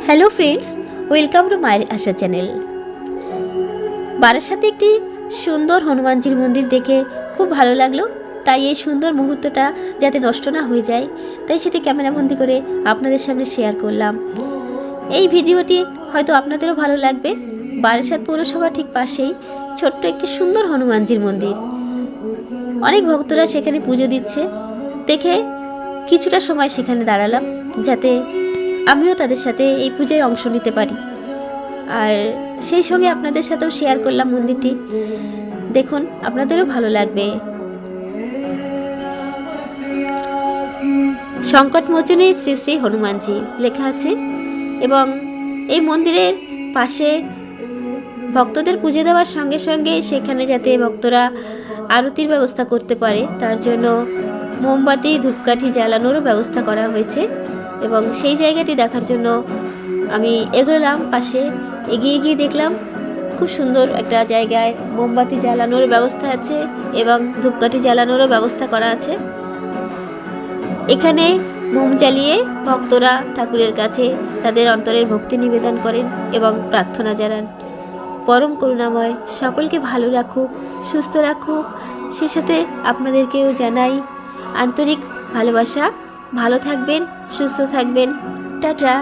Hello friends, welcome to মায়ের আশা channel. বারাসাতে একটি সুন্দর হনুমানজির মন্দির দেখে খুব ভালো লাগলো। তাই এই সুন্দর মুহূর্তটা যাতে নষ্ট না হয়ে যায়, তাই সেটি ক্যামেরাবন্দি করে আপনাদের সামনে শেয়ার করলাম। এই ভিডিওটি হয়তো আপনাদেরও ভালো লাগবে। বারাসাত পৌরসভা ঠিক পাশেই ছোট্ট একটি সুন্দর হনুমানজির মন্দির। অনেক ভক্তরা সেখানে পুজো দিচ্ছে দেখে কিছুটা সময় সেখানে দাঁড়ালাম, যাতে আমিও তাদের সাথে এই পূজায় অংশ নিতে পারি। আর সেই সঙ্গে আপনাদের সাথেও শেয়ার করলাম মন্দিরটি। দেখুন, আপনাদেরও ভালো লাগবে। সংকটমোচনে শ্রী শ্রী হনুমানজি লেখা আছে এবং এই মন্দিরের পাশে ভক্তদের পুজো দেওয়ার সঙ্গে সঙ্গে সেখানে যাতে ভক্তরা আরতির ব্যবস্থা করতে পারে তার জন্য মোমবাতি ধূপকাঠি জ্বালানোরও ব্যবস্থা করা হয়েছে। এবং সেই জায়গাটি দেখার জন্য আমি এগোলাম। পাশে এগিয়ে গিয়ে দেখলাম খুব সুন্দর একটা জায়গায় মোমবাতি জ্বালানোর ব্যবস্থা আছে এবং ধূপকাঠি জ্বালানোরও ব্যবস্থা করা আছে। এখানে মোম জ্বালিয়ে ভক্তরা ঠাকুরের কাছে তাদের অন্তরের ভক্তি নিবেদন করেন এবং প্রার্থনা জানান পরম করুণাময় সকলকে ভালো রাখুক, সুস্থ রাখুক। সেই সাথে আপনাদেরকেও জানাই আন্তরিক ভালোবাসা। ভালো থাকবেন, সুস্থ থাকবেন। টাটা।